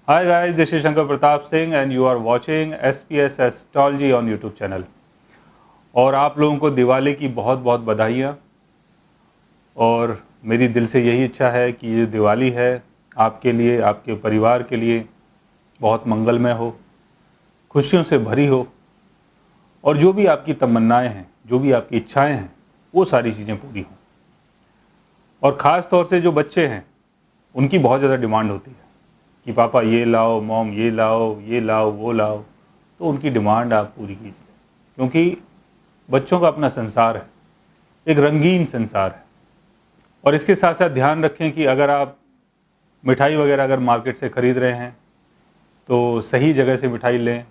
Hi guys, this is Shankar Pratap Singh and you are watching SPS Astrology on YouTube channel। और आप लोगों को दिवाली की बहुत बहुत बधाइयाँ। और मेरी दिल से यही इच्छा है कि ये दिवाली है आपके लिए, आपके परिवार के लिए बहुत मंगलमय हो, खुशियों से भरी हो और जो भी आपकी तमन्नाएं हैं, जो भी आपकी इच्छाएं हैं, वो सारी चीज़ें पूरी हों। और ख़ास तौर से जो बच्चे हैं उनकी बहुत ज़्यादा डिमांड होती है कि पापा ये लाओ, मॉम ये लाओ, ये लाओ, वो लाओ। तो उनकी डिमांड आप पूरी कीजिए, क्योंकि बच्चों का अपना संसार है, एक रंगीन संसार है। और इसके साथ साथ ध्यान रखें कि अगर आप मिठाई वगैरह अगर मार्केट से ख़रीद रहे हैं तो सही जगह से मिठाई लें,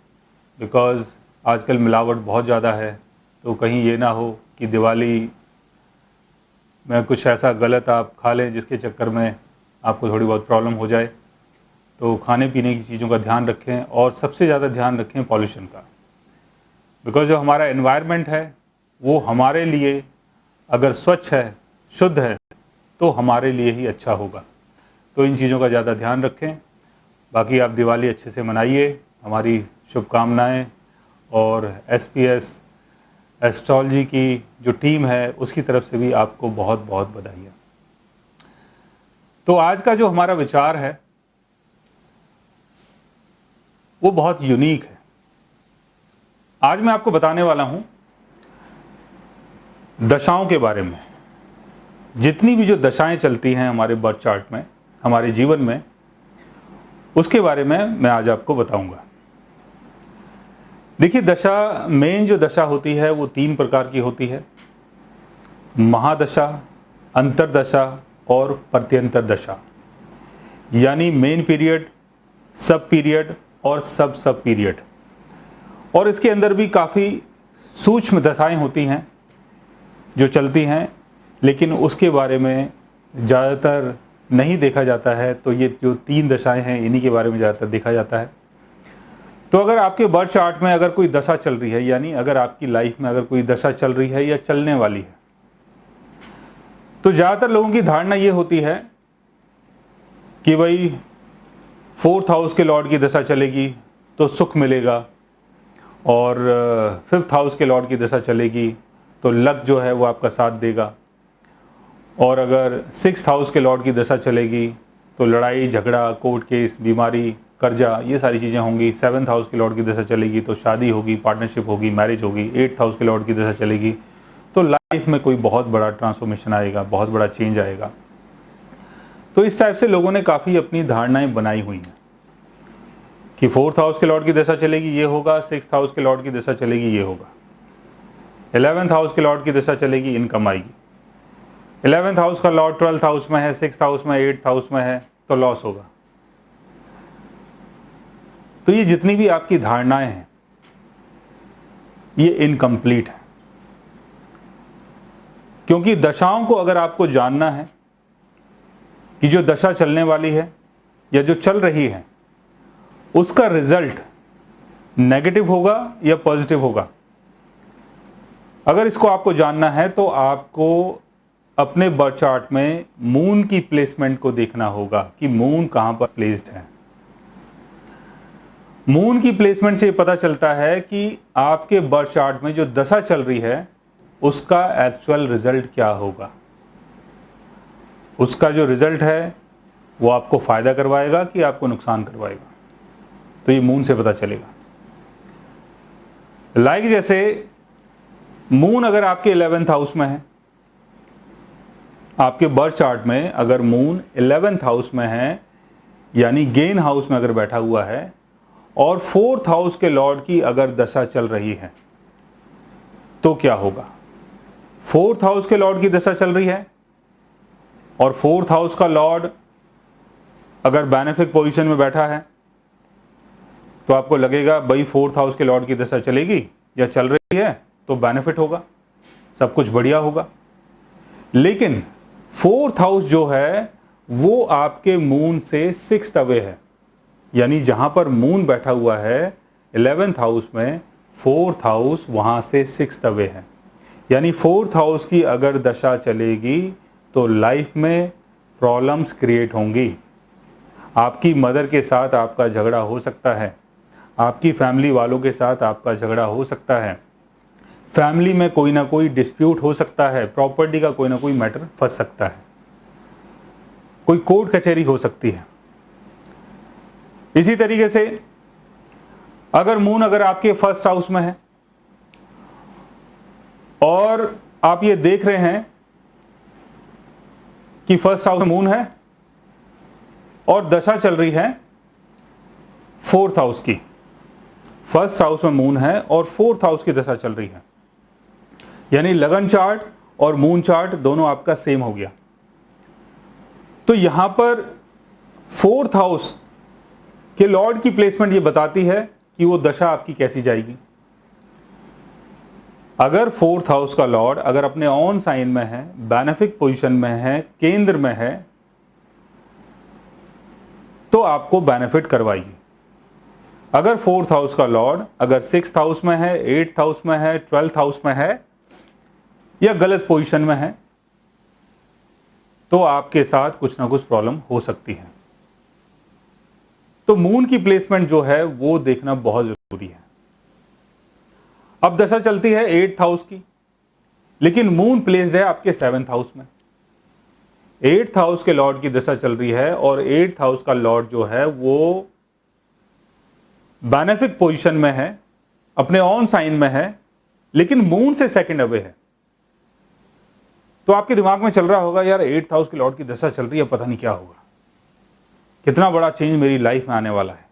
बिकॉज़ आजकल मिलावट बहुत ज़्यादा है। तो कहीं ये ना हो कि दिवाली में कुछ ऐसा गलत आप खा लें जिसके चक्कर में आपको थोड़ी बहुत प्रॉब्लम हो जाए। तो खाने पीने की चीज़ों का ध्यान रखें और सबसे ज़्यादा ध्यान रखें पॉल्यूशन का, बिकॉज़ जो हमारा एनवायरनमेंट है वो हमारे लिए अगर स्वच्छ है, शुद्ध है, तो हमारे लिए ही अच्छा होगा। तो इन चीज़ों का ज़्यादा ध्यान रखें। बाकी आप दिवाली अच्छे से मनाइए, हमारी शुभकामनाएं। और SPS एस्ट्रोलॉजी की जो टीम है उसकी तरफ से भी आपको बहुत बहुत बधाइयाँ। तो आज का जो हमारा विचार है वो बहुत यूनिक है। आज मैं आपको बताने वाला हूं दशाओं के बारे में। जितनी भी जो दशाएं चलती हैं हमारे बर्थ चार्ट में, हमारे जीवन में, उसके बारे में मैं आज आपको बताऊंगा। देखिए, दशा, मेन जो दशा होती है वो 3 प्रकार की होती है: महादशा, अंतरदशा और प्रत्यंतर दशा। यानी मेन पीरियड, सब पीरियड और सब पीरियड। और इसके अंदर भी काफ़ी सूक्ष्म दशाएं होती हैं जो चलती हैं, लेकिन उसके बारे में ज़्यादातर नहीं देखा जाता है। तो ये जो 3 दशाएं हैं इन्हीं के बारे में ज़्यादातर देखा जाता है। तो अगर आपके बर्थ चार्ट में अगर कोई दशा चल रही है, यानी अगर आपकी लाइफ में अगर कोई दशा चल रही है या चलने वाली है, तो ज़्यादातर लोगों की धारणा ये होती है कि भाई 4th हाउस के लॉर्ड की दशा चलेगी तो सुख मिलेगा, और 5th हाउस के लॉर्ड की दशा चलेगी तो लक जो है वो आपका साथ देगा, और अगर 6th हाउस के लॉर्ड की दशा चलेगी तो लड़ाई झगड़ा, कोर्ट केस, बीमारी, कर्जा, ये सारी चीज़ें होंगी। 7th हाउस के लॉर्ड की दशा चलेगी तो शादी होगी, पार्टनरशिप होगी, मैरिज होगी। 8th हाउस के लॉर्ड की दशा चलेगी तो लाइफ में कोई बहुत बड़ा ट्रांसफॉर्मेशन आएगा, बहुत बड़ा चेंज आएगा। तो इस टाइप से लोगों ने काफ़ी अपनी धारणाएं बनाई हुई हैं कि 4th हाउस के लॉर्ड की दशा चलेगी ये होगा, 6th हाउस के लॉर्ड की दशा चलेगी ये होगा, 11th हाउस के लॉर्ड की दशा चलेगी इनकम आएगी, 11th हाउस का लॉर्ड 12th हाउस में है, 6th हाउस में, 8th हाउस में है तो लॉस होगा। तो ये जितनी भी आपकी धारणाएं हैं ये इनकम्प्लीट है, क्योंकि दशाओं को अगर आपको जानना है कि जो दशा चलने वाली है या जो चल रही है उसका रिजल्ट नेगेटिव होगा या पॉजिटिव होगा, अगर इसको आपको जानना है तो आपको अपने बर्थ चार्ट में मून की प्लेसमेंट को देखना होगा कि मून कहां पर प्लेस्ड है। मून की प्लेसमेंट से पता चलता है कि आपके बर्थ चार्ट में जो दशा चल रही है उसका एक्चुअल रिजल्ट क्या होगा। उसका जो रिजल्ट है वो आपको फायदा करवाएगा कि आपको नुकसान करवाएगा, तो ये मून से पता चलेगा। लाइक जैसे मून अगर आपके 11th हाउस में है, आपके बर्थ चार्ट में अगर मून 11th हाउस में है, यानी गेन हाउस में अगर बैठा हुआ है, और 4th हाउस के लॉर्ड की अगर दशा चल रही है तो क्या होगा। 4th हाउस के लॉर्ड की दशा चल रही है और 4th हाउस का लॉर्ड अगर बेनिफिक पोजीशन में बैठा है तो आपको लगेगा भाई 4th हाउस के लॉर्ड की दशा चलेगी या चल रही है तो बेनिफिट होगा, सब कुछ बढ़िया होगा। लेकिन 4th हाउस जो है वो आपके मून से 6th अवे है, यानी जहां पर मून बैठा हुआ है 11th हाउस में, 4th हाउस वहां से 6th अवे है। यानी 4th हाउस की अगर दशा चलेगी तो लाइफ में प्रॉब्लम्स क्रिएट होंगी। आपकी मदर के साथ आपका झगड़ा हो सकता है, आपकी फैमिली वालों के साथ आपका झगड़ा हो सकता है, फैमिली में कोई ना कोई डिस्प्यूट हो सकता है, प्रॉपर्टी का कोई ना कोई मैटर फंस सकता है, कोई कोर्ट कचहरी हो सकती है। इसी तरीके से अगर मून अगर आपके फर्स्ट हाउस में है और आप ये देख रहे हैं कि फर्स्ट हाउस में मून है और दशा चल रही है फोर्थ हाउस की, फर्स्ट हाउस में मून है और फोर्थ हाउस की दशा चल रही है, यानी लगन चार्ट और मून चार्ट दोनों आपका सेम हो गया। तो यहां पर फोर्थ हाउस के लॉर्ड की प्लेसमेंट ये बताती है कि वो दशा आपकी कैसी जाएगी। अगर फोर्थ हाउस का लॉर्ड अगर अपने ऑन साइन में है, बेनिफिक पोजीशन में है, केंद्र में है, तो आपको बेनिफिट करवाएगी। अगर फोर्थ हाउस का लॉर्ड अगर सिक्स्थ हाउस में है, एट्थ हाउस में है, ट्वेल्थ हाउस में है या गलत पोजीशन में है, तो आपके साथ कुछ ना कुछ प्रॉब्लम हो सकती है। तो मून की प्लेसमेंट जो है वो देखना बहुत जरूरी है। अब दशा चलती है एट्थ हाउस की, लेकिन मून प्लेस्ड है आपके सेवेंथ हाउस में। एट्थ हाउस के लॉर्ड की दशा चल रही है और एट्थ हाउस का लॉर्ड जो है वो बेनिफिक पोजीशन में है, अपने ऑन साइन में है, लेकिन मून से सेकंड अवे है। तो आपके दिमाग में चल रहा होगा यार एट्थ हाउस के लॉर्ड की दशा चल रही है, पता नहीं क्या होगा, कितना बड़ा चेंज मेरी लाइफ में आने वाला है,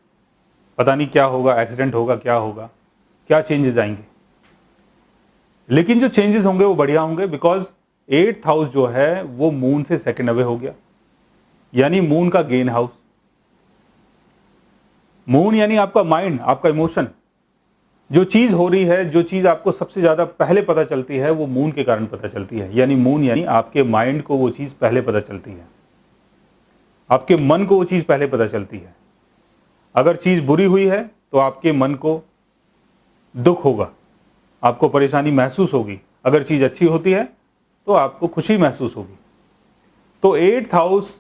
पता नहीं क्या होगा, एक्सीडेंट होगा, क्या होगा, क्या चेंजेस आएंगे। लेकिन जो चेंजेस होंगे वो बढ़िया होंगे, बिकॉज एट्थ हाउस जो है वो मून से सेकंड अवे हो गया, यानी मून का गेन हाउस। मून यानी आपका माइंड, आपका इमोशन, जो चीज हो रही है, जो चीज आपको सबसे ज्यादा पहले पता चलती है वो मून के कारण पता चलती है। यानी मून यानी आपके माइंड को वो चीज पहले पता चलती है, आपके मन को वो चीज पहले पता चलती है। अगर चीज बुरी हुई है तो आपके मन को दुख होगा, आपको परेशानी महसूस होगी। अगर चीज अच्छी होती है तो आपको खुशी महसूस होगी। तो एट्थ हाउस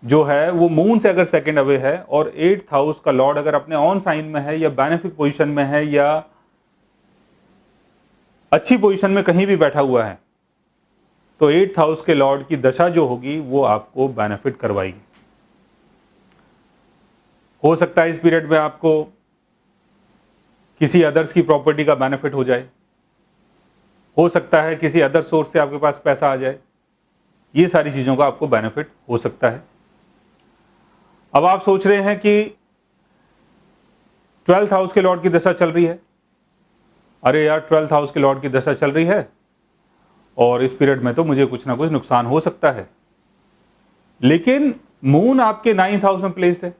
जो है वो मून से अगर सेकंड अवे है और एट्थ हाउस का लॉर्ड अगर अपने ऑन साइन में है या बेनिफिक पोजीशन में है या अच्छी पोजीशन में कहीं भी बैठा हुआ है, तो एट्थ हाउस के लॉर्ड की दशा जो होगी वो आपको बेनिफिट करवाएगी। हो सकता है इस पीरियड में आपको किसी अदर्स की प्रॉपर्टी का बेनिफिट हो जाए, हो सकता है किसी अदर सोर्स से आपके पास पैसा आ जाए, ये सारी चीजों का आपको बेनिफिट हो सकता है। अब आप सोच रहे हैं कि ट्वेल्थ हाउस के लॉर्ड की दशा चल रही है, अरे यार ट्वेल्थ हाउस के लॉर्ड की दशा चल रही है और इस पीरियड में तो मुझे कुछ ना कुछ नुकसान हो सकता है। लेकिन मून आपके नाइन्थ हाउस में प्लेस्ड है।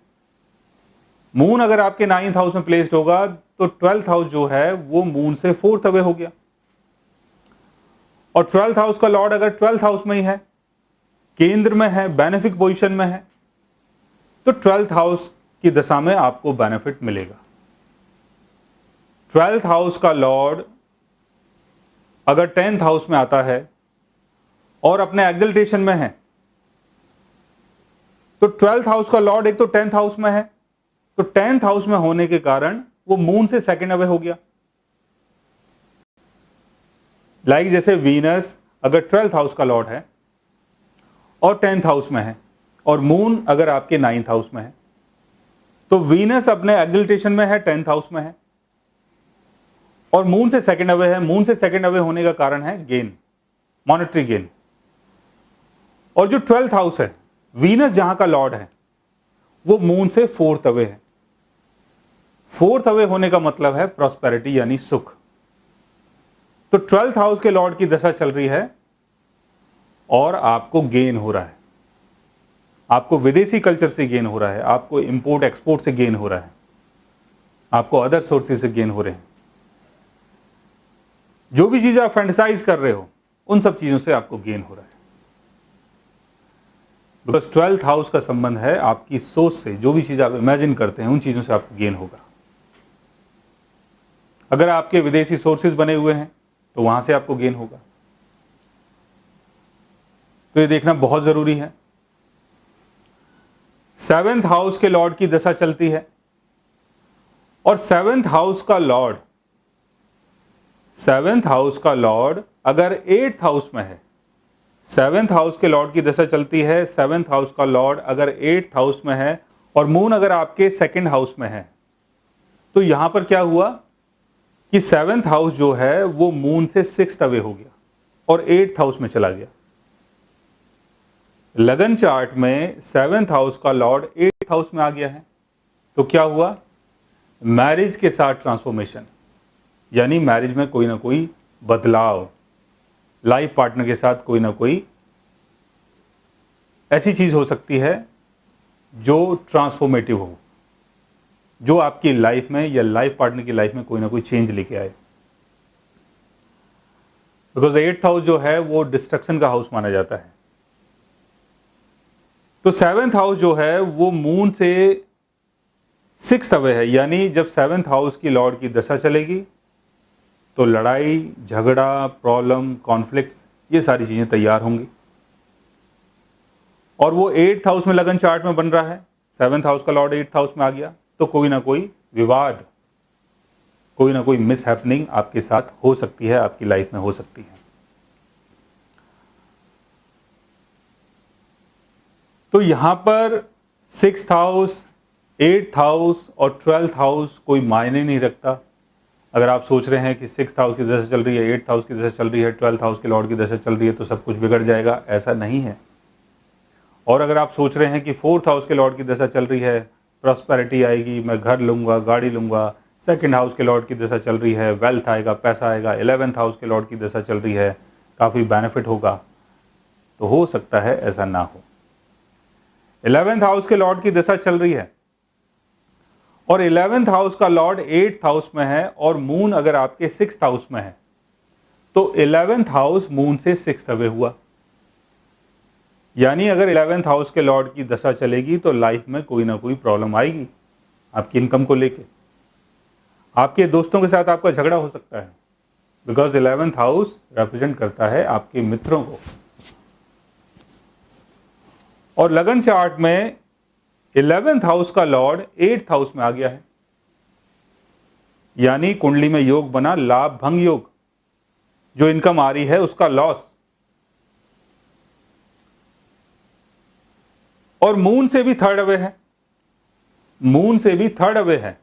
मून अगर आपके नाइन्थ हाउस में प्लेस्ड होगा तो ट्वेल्थ हाउस जो है वो मून से फोर्थ अवे हो गया, और ट्वेल्थ हाउस का लॉर्ड अगर ट्वेल्थ हाउस में ही है, केंद्र में है, बेनिफिक पोजीशन में है, तो ट्वेल्थ हाउस की दशा में आपको बेनिफिट मिलेगा। ट्वेल्थ हाउस का लॉर्ड अगर टेंथ हाउस में आता है और अपने एक्सल्टेशन में है, तो ट्वेल्थ हाउस का लॉर्ड एक तो टेंथ हाउस में है, तो टेंथ हाउस में होने के कारण वो मून से सेकंड अवे हो गया। लाइक जैसे वीनस अगर ट्वेल्थ हाउस का लॉर्ड है और टेंथ हाउस में है और मून अगर आपके नाइन्थ हाउस में है, तो वीनस अपने एक्सल्टेशन में है, टेंथ हाउस में है और मून से सेकंड अवे है। मून से सेकंड अवे होने का कारण है गेन, मॉनेटरी गेन। और जो ट्वेल्थ हाउस है, वीनस जहां का लॉर्ड है, वो मून से फोर्थ अवे है। फोर्थ अवे होने का मतलब है प्रॉस्पेरिटी यानी सुख। तो ट्वेल्थ हाउस के लॉर्ड की दशा चल रही है और आपको गेन हो रहा है, आपको विदेशी कल्चर से गेन हो रहा है, आपको इंपोर्ट एक्सपोर्ट से गेन हो रहा है, आपको अदर सोर्सेज से गेन हो रहे हैं। जो भी चीज आप फैंटेसाइज कर रहे हो उन सब चीजों से आपको गेन हो रहा है। बिकॉज ट्वेल्थ हाउस का संबंध है आपकी सोच से, जो भी चीज आप इमेजिन करते हैं उन चीजों से आपको गेन होगा। अगर आपके विदेशी सोर्सेज बने हुए हैं तो वहां से आपको गेन होगा। तो ये देखना बहुत जरूरी है। 7th हाउस के लॉर्ड की दशा चलती है और 7th हाउस का लॉर्ड अगर 8th हाउस में है, 7th हाउस के लॉर्ड की दशा चलती है, 7th हाउस का लॉर्ड अगर 8th हाउस में है और मून अगर आपके 2nd हाउस में है, तो यहां पर क्या हुआ कि 7th हाउस जो है वो मून से 6th अवे हो गया और 8th हाउस में चला गया। लगन चार्ट में 7th हाउस का लॉर्ड 8th हाउस में आ गया है, तो क्या हुआ, मैरिज के साथ ट्रांसफॉर्मेशन, यानी मैरिज में कोई ना कोई बदलाव, लाइफ पार्टनर के साथ कोई ना कोई ऐसी चीज हो सकती है जो ट्रांसफॉर्मेटिव हो, जो आपकी लाइफ में या लाइफ पार्टनर की लाइफ में कोई ना कोई चेंज लेके आए। बिकॉज 8th हाउस जो है वो डिस्ट्रक्शन का हाउस माना जाता है। तो 7th हाउस जो है वो मून से 6th अवे है, यानी जब 7th हाउस की लॉर्ड की दशा चलेगी तो लड़ाई झगड़ा, प्रॉब्लम, कॉन्फ्लिक्ट्स, ये सारी चीजें तैयार होंगी। और वो 8th हाउस में लगन चार्ट में बन रहा है, 7th हाउस का लॉर्ड 8th हाउस में आ गया, तो कोई ना कोई विवाद, कोई ना कोई मिस हैपनिंग आपके साथ हो सकती है, आपकी लाइफ में हो सकती है। तो यहां पर 6th हाउस, 8th हाउस और 12th हाउस कोई मायने नहीं रखता। अगर आप सोच रहे हैं कि 6th हाउस की दशा चल रही है, 8th हाउस की दशा चल रही है, 12th हाउस के लॉर्ड की दशा चल रही है तो सब कुछ बिगड़ जाएगा, ऐसा नहीं है। और अगर आप सोच रहे हैं कि 4th हाउस के लॉर्ड की दशा चल रही है, प्रॉस्पेरिटी आएगी, मैं घर लूंगा, गाड़ी लूंगा, 2nd हाउस के लॉर्ड की दशा चल रही है, वेल्थ आएगा, पैसा आएगा, 11th हाउस के लॉर्ड की दशा चल रही है, काफी बेनिफिट होगा, तो हो सकता है ऐसा ना हो। 11th हाउस के लॉर्ड की दशा चल रही है और 11th हाउस का लॉर्ड 8th हाउस में है और मून अगर आपके 6th हाउस में है, तो 11th हाउस मून से 6th अवे हुआ, यानी अगर 11th हाउस के लॉर्ड की दशा चलेगी तो लाइफ में कोई ना कोई प्रॉब्लम आएगी, आपकी इनकम को लेके, आपके दोस्तों के साथ आपका झगड़ा हो सकता है, बिकॉज 11th हाउस रिप्रेजेंट करता है आपके मित्रों को। और लगन चार्ट में 11th हाउस का लॉर्ड 8th हाउस में आ गया है, यानी कुंडली में योग बना लाभ भंग योग, जो इनकम आ रही है उसका लॉस। और मून से भी 3rd अवे है, मून से भी 3rd अवे है।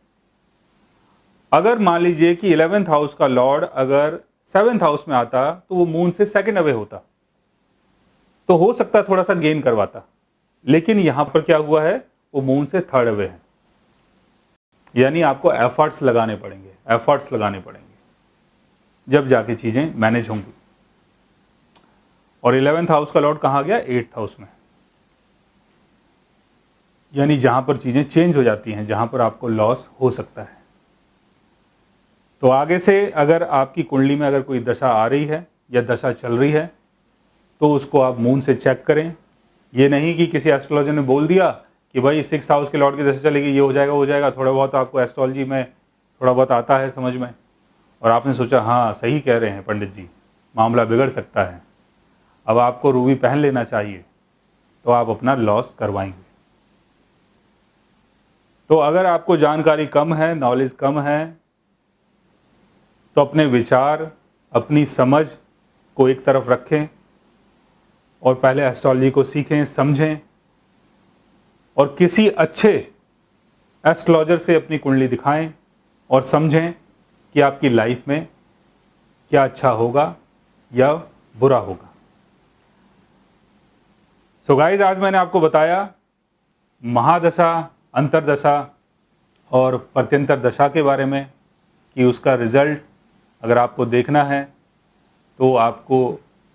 अगर मान लीजिए कि 11th हाउस का लॉर्ड अगर 7th हाउस में आता तो वो मून से 2nd अवे होता, तो हो सकता थोड़ा सा गेन करवाता, लेकिन यहां पर क्या हुआ है, वो मून से 3rd अवे है, यानी आपको एफर्ट्स लगाने पड़ेंगे, जब जाके चीजें मैनेज होंगी। और 11th हाउस का लॉर्ड कहां गया, 8th हाउस में, यानी जहां पर चीजें चेंज हो जाती हैं, जहां पर आपको लॉस हो सकता है। तो आगे से अगर आपकी कुंडली में अगर कोई दशा आ रही है या दशा चल रही है तो उसको आप मून से चेक करें। ये नहीं कि किसी एस्ट्रोलॉजर ने बोल दिया कि भाई 6th हाउस के लॉर्ड की दशा चलेगी, ये हो जाएगा। थोड़ा बहुत आपको एस्ट्रोलॉजी में थोड़ा बहुत आता है समझ में, और आपने सोचा हाँ सही कह रहे हैं पंडित जी, मामला बिगड़ सकता है, अब आपको रूबी पहन लेना चाहिए, तो आप अपना लॉस करवाएंगे। तो अगर आपको जानकारी कम है, नॉलेज कम है, तो अपने विचार, अपनी समझ को एक तरफ रखें और पहले एस्ट्रोलॉजी को सीखें, समझें, और किसी अच्छे एस्ट्रोलॉजर से अपनी कुंडली दिखाएं और समझें कि आपकी लाइफ में क्या अच्छा होगा या बुरा होगा। सो गाइस, आज मैंने आपको बताया महादशा, अंतरदशा और प्रत्यंतर दशा के बारे में, कि उसका रिजल्ट अगर आपको देखना है तो आपको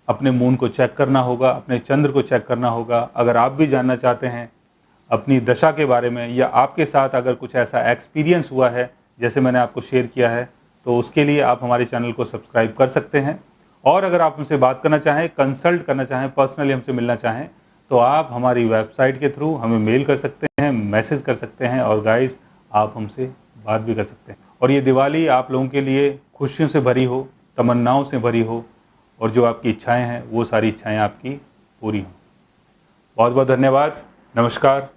अपने मून को चेक करना होगा, अपने चंद्र को चेक करना होगा। अगर आप भी जानना चाहते हैं अपनी दशा के बारे में, या आपके साथ अगर कुछ ऐसा एक्सपीरियंस हुआ है जैसे मैंने आपको शेयर किया है, तो उसके लिए आप हमारे चैनल को सब्सक्राइब कर सकते हैं। और अगर आप हमसे बात करना चाहें, कंसल्ट करना चाहें, पर्सनली हमसे मिलना चाहें, तो आप हमारी वेबसाइट के थ्रू हमें मेल कर सकते हैं, मैसेज कर सकते हैं, और गाइस आप हमसे बात भी कर सकते हैं। और ये दिवाली आप लोगों के लिए खुशियों से भरी हो, तमन्नाओं से भरी हो, और जो आपकी इच्छाएं हैं वो सारी इच्छाएं आपकी पूरी हों। बहुत बहुत धन्यवाद। नमस्कार।